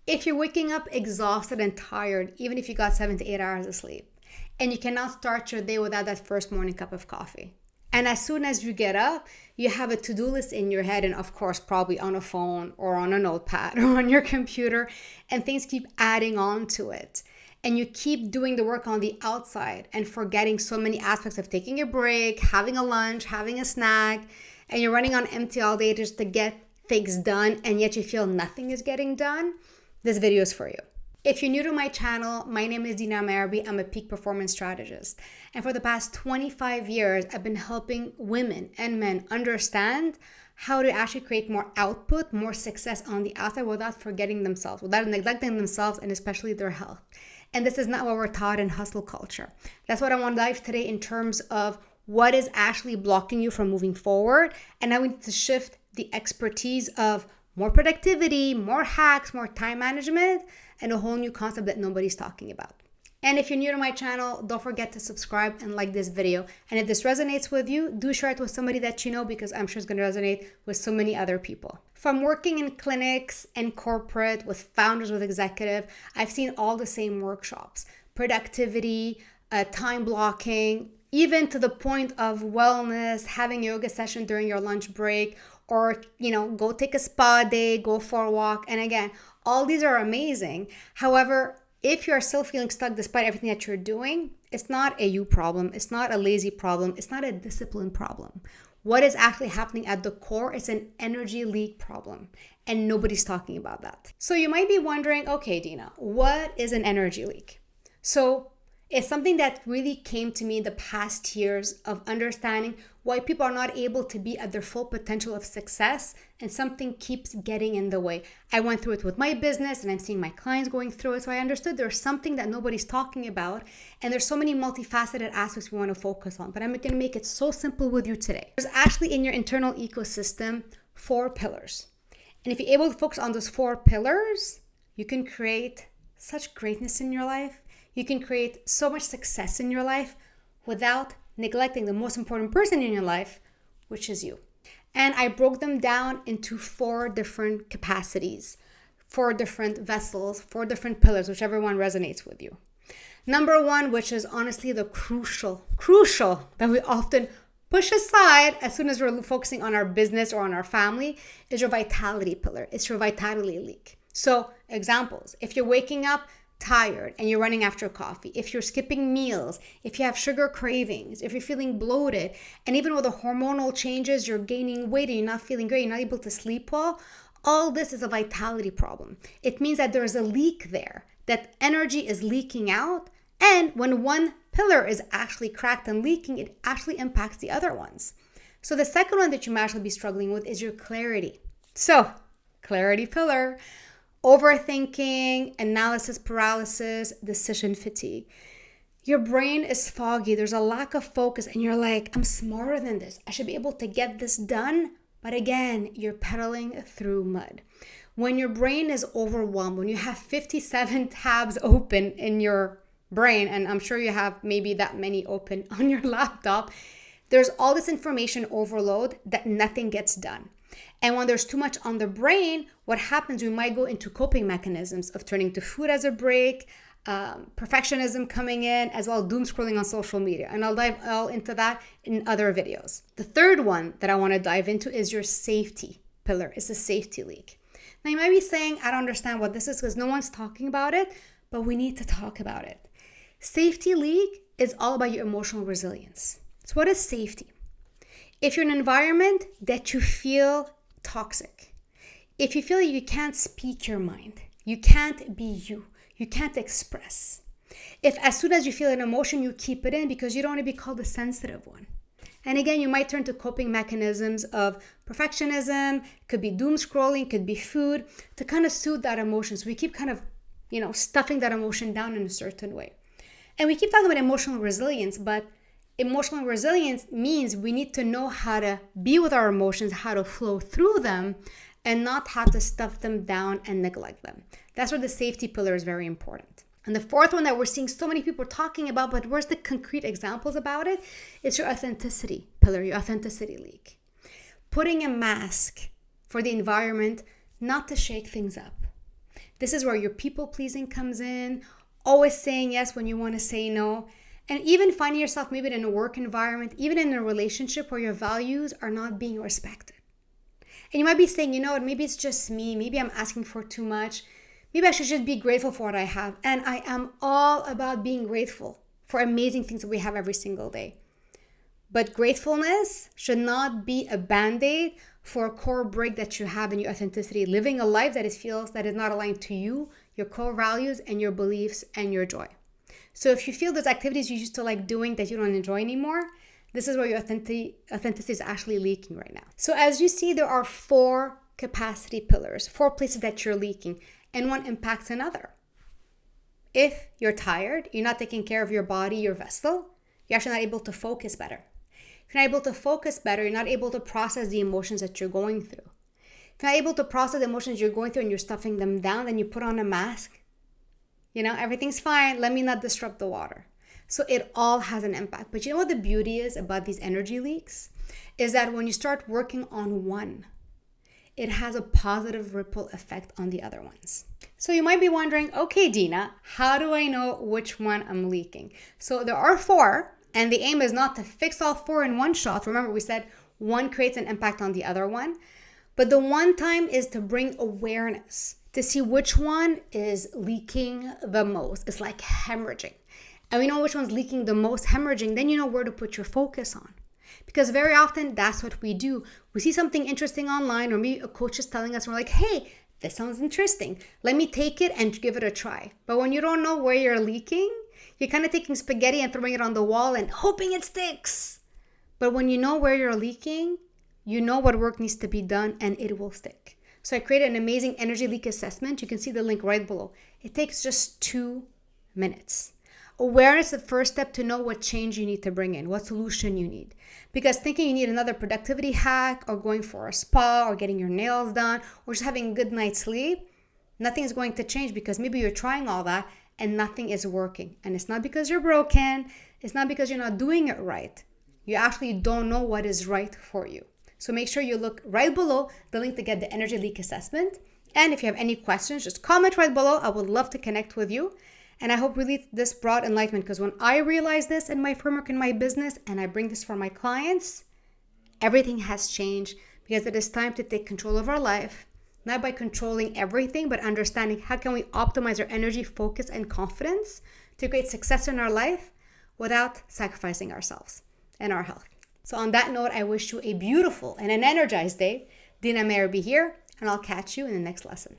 If you're waking up exhausted and tired, even if you got 7 to 8 hours of sleep, and you cannot start your day without that first morning cup of coffee, and as soon as you get up, you have a to-do list in your head, and of course, probably on a phone or on a notepad or on your computer, and things keep adding on to it. And you keep doing the work on the outside and forgetting so many aspects of taking a break, having a lunch, having a snack, and you're running on empty all day just to get things done, and yet you feel nothing is getting done. This video is for you. If you're new to my channel, my name is Dina Merhbi. I'm a Peak Performance Strategist. And for the past 25 years, I've been helping women and men understand how to actually create more output, more success on the outside without forgetting themselves, without neglecting themselves, and especially their health. And this is not what we're taught in hustle culture. That's what I want to dive today in terms of what is actually blocking you from moving forward. And now we need to shift the expertise of more productivity, more hacks, more time management, and a whole new concept that nobody's talking about. And if you're new to my channel, don't forget to subscribe and like this video. And if this resonates with you, do share it with somebody that you know, because I'm sure it's going to resonate with so many other people. From working in clinics and corporate with founders, with executive, I've seen all the same workshops: productivity, time blocking, even to the point of wellness, having a yoga session during your lunch break, or, go take a spa day, go for a walk. And again, all these are amazing. However, if you're still feeling stuck despite everything that you're doing, it's not a you problem. It's not a lazy problem. It's not a discipline problem. What is actually happening at the core is an energy leak problem, and nobody's talking about that. So you might be wondering, okay, Dina, what is an energy leak? So it's something that really came to me in the past years of understanding why people are not able to be at their full potential of success, and something keeps getting in the way. I went through it with my business, and I'm seeing my clients going through it. So I understood there's something that nobody's talking about, and there's so many multifaceted aspects we want to focus on. But I'm going to make it so simple with you today. There's actually in your internal ecosystem 4 pillars. And if you're able to focus on those 4 pillars, you can create such greatness in your life. You can create so much success in your life without neglecting the most important person in your life, which is you. And I broke them down into 4 different capacities, 4 different vessels, 4 different pillars, whichever one resonates with you. Number 1, which is honestly the crucial that we often push aside as soon as we're focusing on our business or on our family, is your vitality pillar. It's your vitality leak. So examples: if you're waking up tired and you're running after coffee, if you're skipping meals, if you have sugar cravings, if you're feeling bloated, and even with the hormonal changes, you're gaining weight and you're not feeling great, you're not able to sleep well, all this is a vitality problem. It means that there's a leak there, that energy is leaking out, and when one pillar is actually cracked and leaking, it actually impacts the other ones. So the second one that you might actually be struggling with is your clarity. So, clarity pillar. Overthinking, analysis paralysis, decision fatigue. Your brain is foggy. There's a lack of focus, and you're like, I'm smarter than this. I should be able to get this done. But again, you're pedaling through mud. When your brain is overwhelmed, when you have 57 tabs open in your brain, and I'm sure you have maybe that many open on your laptop, there's all this information overload that nothing gets done. And when there's too much on the brain, what happens, we might go into coping mechanisms of turning to food as a break, perfectionism coming in, as well as doom scrolling on social media. And I'll dive all into that in other videos. The third one that I want to dive into is your safety pillar. It's a safety leak. Now you might be saying, I don't understand what this is because no one's talking about it, but we need to talk about it. Safety leak is all about your emotional resilience. So what is safety? If you're in an environment that you feel toxic, if you feel like you can't speak your mind, you can't be you can't express. If as soon as you feel an emotion, you keep it in because you don't want to be called the sensitive one. And again, you might turn to coping mechanisms of perfectionism, could be doom scrolling, could be food, to kind of soothe that emotion. So we keep kind of, stuffing that emotion down in a certain way. And we keep talking about emotional resilience, but emotional resilience means we need to know how to be with our emotions, how to flow through them, and not how to stuff them down and neglect them. That's where the safety pillar is very important. And the fourth one that we're seeing so many people talking about, but where's the concrete examples about it? It's your authenticity pillar, your authenticity leak. Putting a mask for the environment, not to shake things up. This is where your people pleasing comes in, always saying yes when you want to say no, and even finding yourself maybe in a work environment, even in a relationship where your values are not being respected. And you might be saying, you know what, maybe it's just me. Maybe I'm asking for too much. Maybe I should just be grateful for what I have. And I am all about being grateful for amazing things that we have every single day. But gratefulness should not be a band-aid for a core break that you have in your authenticity, living a life that feels that is not aligned to you, your core values, and your beliefs, and your joy. So if you feel those activities you used to like doing that you don't enjoy anymore, this is where your authenticity is actually leaking right now. So as you see, there are 4 capacity pillars, 4 places that you're leaking, and one impacts another. If you're tired, you're not taking care of your body, your vessel, you're actually not able to focus better. If you're not able to focus better, you're not able to process the emotions that you're going through. If you're not able to process the emotions you're going through and you're stuffing them down, then you put on a mask. You know, everything's fine. Let me not disrupt the water. So it all has an impact. But you know what the beauty is about these energy leaks? Is that when you start working on one, it has a positive ripple effect on the other ones. So you might be wondering, okay, Dina, how do I know which one I'm leaking? So there are 4, and the aim is not to fix all 4 in one shot. Remember, we said one creates an impact on the other one. But the one time is to bring awareness, to see which one is leaking the most. It's like hemorrhaging. And we know which one's leaking the most, hemorrhaging, then you know where to put your focus on. Because very often that's what we do. We see something interesting online, or maybe a coach is telling us, and we're like, hey, this sounds interesting. Let me take it and give it a try. But when you don't know where you're leaking, you're kind of taking spaghetti and throwing it on the wall and hoping it sticks. But when you know where you're leaking, you know what work needs to be done, and it will stick. So I created an amazing energy leak assessment. You can see the link right below. It takes just 2 minutes. Awareness is the first step to know what change you need to bring in, what solution you need. Because thinking you need another productivity hack, or going for a spa, or getting your nails done, or just having a good night's sleep, nothing is going to change, because maybe you're trying all that and nothing is working. And it's not because you're broken. It's not because you're not doing it right. You actually don't know what is right for you. So make sure you look right below the link to get the energy leak assessment. And if you have any questions, just comment right below. I would love to connect with you. And I hope really this brought enlightenment, because when I realized this in my framework, in my business, and I bring this for my clients, everything has changed, because it is time to take control of our life, not by controlling everything, but understanding how can we optimize our energy, focus, and confidence to create success in our life without sacrificing ourselves and our health. So on that note, I wish you a beautiful and an energized day. Dina Merhbi here, and I'll catch you in the next lesson.